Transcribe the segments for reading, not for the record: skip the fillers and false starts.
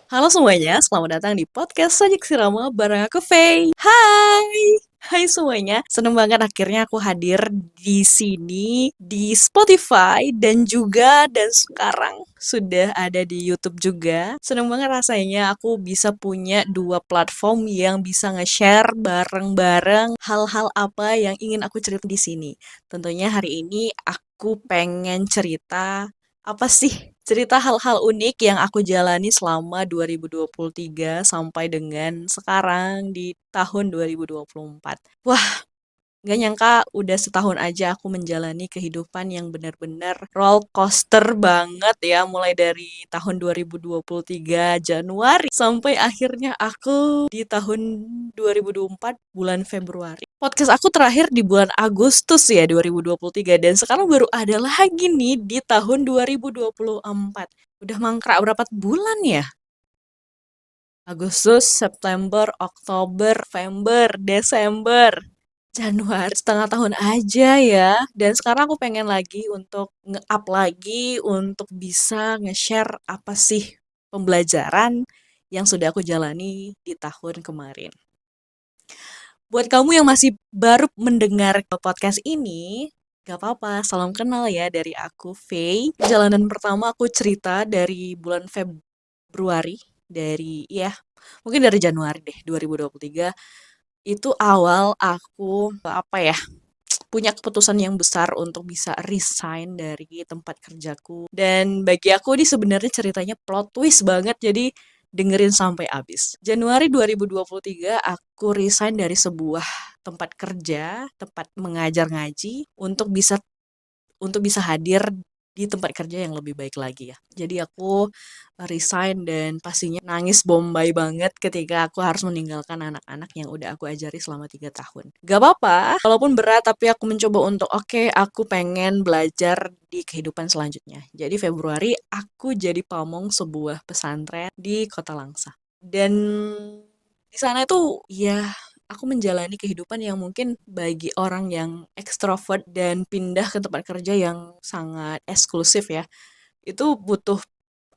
Halo semuanya, selamat datang di podcast Sajik Sirama bareng aku Faye. Hai! Hai semuanya, seneng banget akhirnya aku hadir di sini di Spotify dan sekarang sudah ada di YouTube juga. Seneng banget rasanya aku bisa punya dua platform yang bisa nge-share bareng-bareng hal-hal apa yang ingin aku cerita di sini. Tentunya hari ini aku pengen cerita apa sih cerita hal-hal unik yang aku jalani selama 2023 sampai dengan sekarang di tahun 2024. Wah, gak nyangka udah setahun aja aku menjalani kehidupan yang benar-benar roller coaster banget ya. Mulai dari tahun 2023 Januari sampai akhirnya aku di tahun 2024 bulan Februari. Podcast aku terakhir di bulan Agustus ya 2023 dan sekarang baru ada lagi nih di tahun 2024. Udah mangkrak berapa bulan ya? Agustus, September, Oktober, November, Desember. Januari setengah tahun aja ya. Dan sekarang aku pengen lagi untuk nge-up lagi, untuk bisa nge-share apa sih pembelajaran yang sudah aku jalani di tahun kemarin. Buat kamu yang masih baru mendengar podcast ini, gak apa-apa, salam kenal ya dari aku, Faye. Perjalanan pertama aku cerita dari bulan Februari, mungkin dari Januari deh, 2023. Itu awal aku, apa ya, punya keputusan yang besar untuk bisa resign dari tempat kerjaku. Dan bagi aku ini sebenarnya ceritanya plot twist banget, jadi dengerin sampai habis. Januari 2023 aku resign dari sebuah tempat kerja, tempat mengajar ngaji untuk bisa hadir di tempat kerja yang lebih baik lagi ya. Jadi aku resign dan pastinya nangis bombay banget ketika aku harus meninggalkan anak-anak yang udah aku ajari selama 3 tahun. Gak apa-apa, walaupun berat tapi aku mencoba untuk oke, aku pengen belajar di kehidupan selanjutnya. Jadi Februari aku jadi pamong sebuah pesantren di Kota Langsa. Dan di sana tuh ya aku menjalani kehidupan yang mungkin bagi orang yang ekstrovert dan pindah ke tempat kerja yang sangat eksklusif ya, itu butuh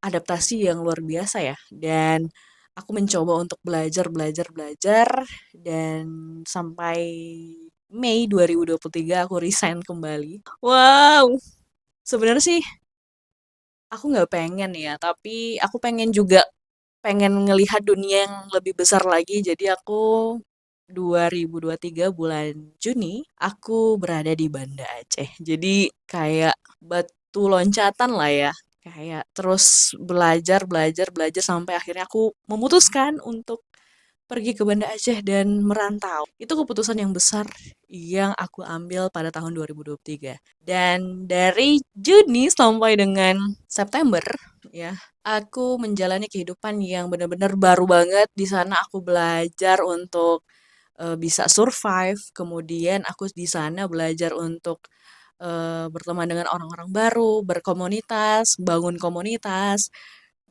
adaptasi yang luar biasa ya. Dan aku mencoba untuk belajar, belajar, belajar, dan sampai Mei 2023 aku resign kembali. Wow, sebenarnya sih aku nggak pengen ya, tapi aku pengen ngelihat dunia yang lebih besar lagi. Jadi aku 2023 bulan Juni, aku berada di Banda Aceh. Jadi kayak batu loncatan lah ya. Kayak terus belajar, belajar, belajar sampai akhirnya aku memutuskan untuk pergi ke Banda Aceh dan merantau. Itu keputusan yang besar yang aku ambil pada tahun 2023. Dan dari Juni sampai dengan September, ya, aku menjalani kehidupan yang benar-benar baru banget. Di sana aku belajar untuk bisa survive. Kemudian aku di sana belajar untuk berteman dengan orang-orang baru, berkomunitas, bangun komunitas.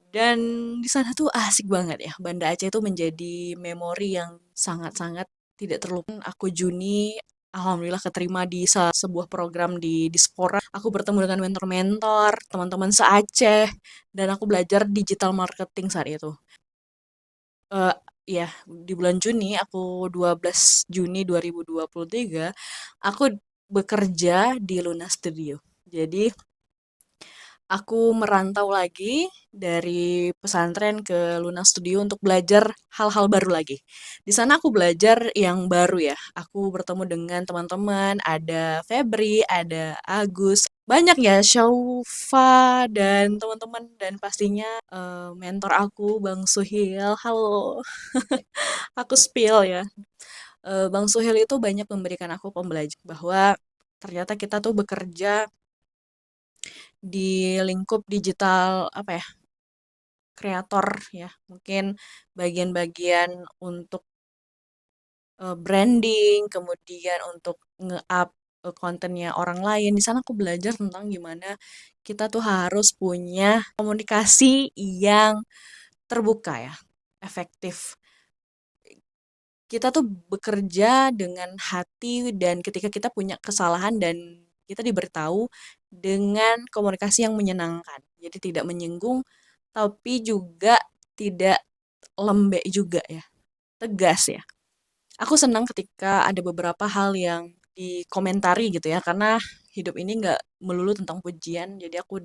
Dan di sana tuh asik banget ya. Banda Aceh itu menjadi memori yang sangat-sangat tidak terlupakan. Aku Juni, alhamdulillah keterima di sebuah program di Dispora. Aku bertemu dengan mentor-mentor, teman-teman se-Aceh, dan aku belajar digital marketing saat itu. Eh ya, di bulan Juni, aku 12 Juni 2023, aku bekerja di Luna Studio. Jadi, aku merantau lagi dari pesantren ke Luna Studio untuk belajar hal-hal baru lagi. Di sana aku belajar yang baru ya. Aku bertemu dengan teman-teman, ada Febri, ada Agus, banyak ya, Syaufa dan teman-teman dan pastinya mentor aku Bang Suhil. Halo, aku spill ya. Bang Suhil itu banyak memberikan aku pembelajaran bahwa ternyata kita tuh bekerja di lingkup digital apa ya, kreator ya, mungkin bagian-bagian untuk branding, kemudian untuk nge-up kontennya orang lain. Di sana aku belajar tentang gimana kita tuh harus punya komunikasi yang terbuka ya, efektif. Kita tuh bekerja dengan hati dan ketika kita punya kesalahan dan kita diberitahu dengan komunikasi yang menyenangkan. Jadi tidak menyinggung tapi juga tidak lembek juga ya, tegas ya. Aku senang ketika ada beberapa hal yang dikomentari gitu ya, karena hidup ini nggak melulu tentang pujian, jadi aku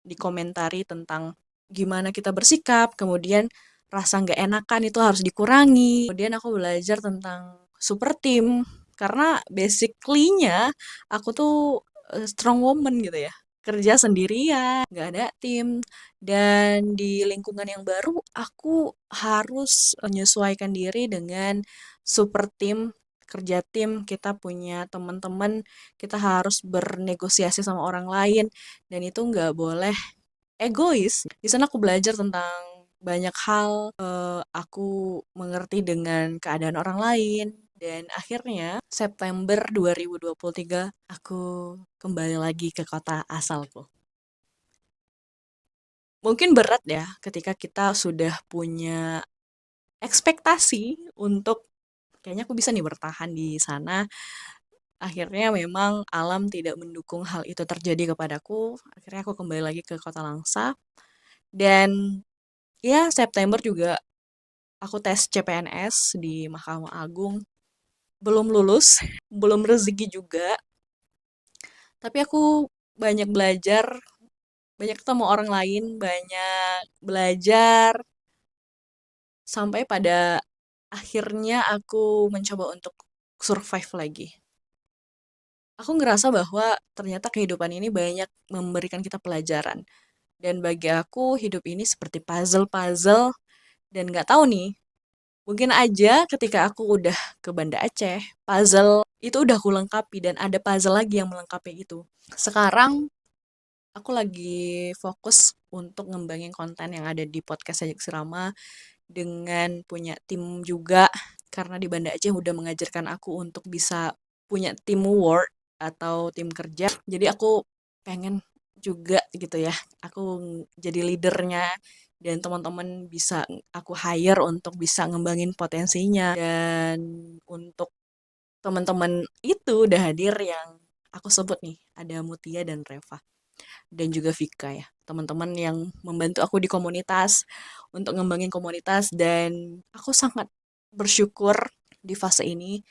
dikomentari tentang gimana kita bersikap, kemudian rasa nggak enakan itu harus dikurangi. Kemudian aku belajar tentang super team, karena basically-nya aku tuh strong woman gitu ya. Kerja sendirian, nggak ada tim, dan di lingkungan yang baru aku harus menyesuaikan diri dengan super team, kerja tim, kita punya teman-teman, kita harus bernegosiasi sama orang lain, dan itu nggak boleh egois. Di sana aku belajar tentang banyak hal, aku mengerti dengan keadaan orang lain, dan akhirnya September 2023 aku kembali lagi ke kota asalku. Mungkin berat ya ketika kita sudah punya ekspektasi untuk kayaknya aku bisa nih bertahan di sana. Akhirnya memang alam tidak mendukung hal itu terjadi kepadaku. Akhirnya aku kembali lagi ke kota Langsa. Dan ya September juga aku tes CPNS di Mahkamah Agung. Belum lulus, belum rezeki juga. Tapi aku banyak belajar, banyak ketemu orang lain, banyak belajar. Sampai pada akhirnya aku mencoba untuk survive lagi. Aku ngerasa bahwa ternyata kehidupan ini banyak memberikan kita pelajaran. Dan bagi aku hidup ini seperti puzzle-puzzle dan nggak tahu nih, mungkin aja ketika aku udah ke Banda Aceh, puzzle itu udah aku lengkapi dan ada puzzle lagi yang melengkapi itu. Sekarang aku lagi fokus untuk ngembangin konten yang ada di podcast Sajak Sirama dengan punya tim juga karena di Banda Aceh udah mengajarkan aku untuk bisa punya teamwork atau tim kerja. Jadi aku pengen juga gitu ya. Aku jadi leadernya dan teman-teman bisa aku hire untuk bisa ngembangin potensinya dan untuk teman-teman itu udah hadir yang aku sebut nih ada Mutia dan Reva dan juga Vika ya, teman-teman yang membantu aku di komunitas untuk ngembangin komunitas dan aku sangat bersyukur di fase ini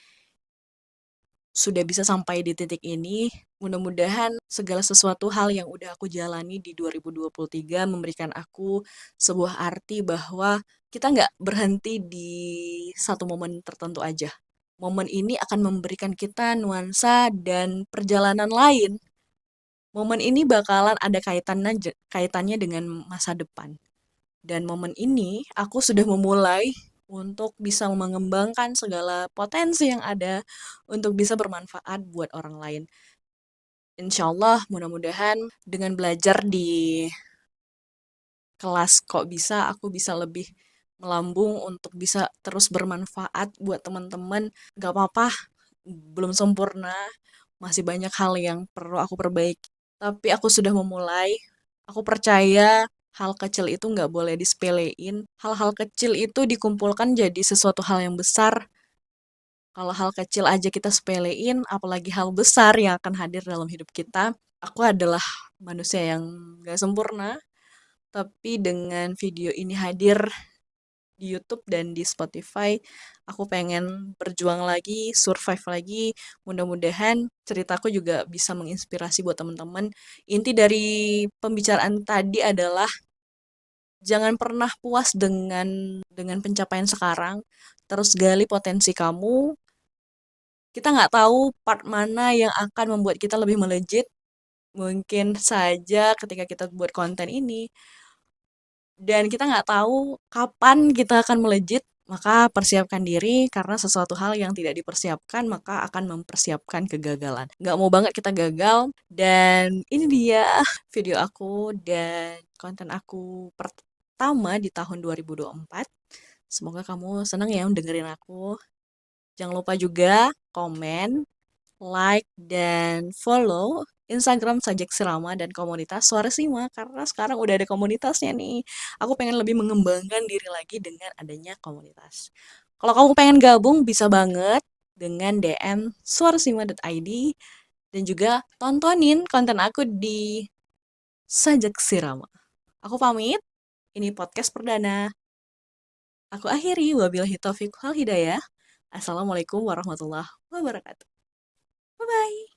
sudah bisa sampai di titik ini. Mudah-mudahan segala sesuatu hal yang udah aku jalani di 2023 memberikan aku sebuah arti bahwa kita nggak berhenti di satu momen tertentu aja. Momen ini akan memberikan kita nuansa dan perjalanan lain. Momen ini bakalan ada kaitannya dengan masa depan. Dan momen ini aku sudah memulai untuk bisa mengembangkan segala potensi yang ada untuk bisa bermanfaat buat orang lain. Insya Allah mudah-mudahan dengan belajar di kelas kok bisa aku bisa lebih melambung untuk bisa terus bermanfaat buat teman-teman. Gak apa-apa, belum sempurna, masih banyak hal yang perlu aku perbaiki. Tapi aku sudah memulai, aku percaya hal kecil itu nggak boleh disepelein. Hal-hal kecil itu dikumpulkan jadi sesuatu hal yang besar. Kalau hal kecil aja kita sepelein, apalagi hal besar yang akan hadir dalam hidup kita. Aku adalah manusia yang nggak sempurna, tapi dengan video ini hadir di YouTube dan di Spotify, aku pengen berjuang lagi, survive lagi. Mudah-mudahan ceritaku juga bisa menginspirasi buat teman-teman. Inti dari pembicaraan tadi adalah jangan pernah puas dengan pencapaian sekarang. Terus gali potensi kamu. Kita nggak tahu part mana yang akan membuat kita lebih melejit. Mungkin saja ketika kita buat konten ini, dan kita nggak tahu kapan kita akan melejit, maka persiapkan diri karena sesuatu hal yang tidak dipersiapkan maka akan mempersiapkan kegagalan. Nggak mau banget kita gagal, dan ini dia video aku dan konten aku pertama di tahun 2024. Semoga kamu senang ya dengerin aku. Jangan lupa juga komen, like, dan follow Instagram Sajak Sirama dan komunitas Suara Sima karena sekarang udah ada komunitasnya nih. Aku pengen lebih mengembangkan diri lagi dengan adanya komunitas. Kalau kamu pengen gabung bisa banget dengan DM suarasima.id dan juga tontonin konten aku di Sajak Sirama. Aku pamit, ini podcast perdana. Aku akhiri, wabillahi taufiq wal hidayah. Assalamualaikum warahmatullahi wabarakatuh. Bye-bye.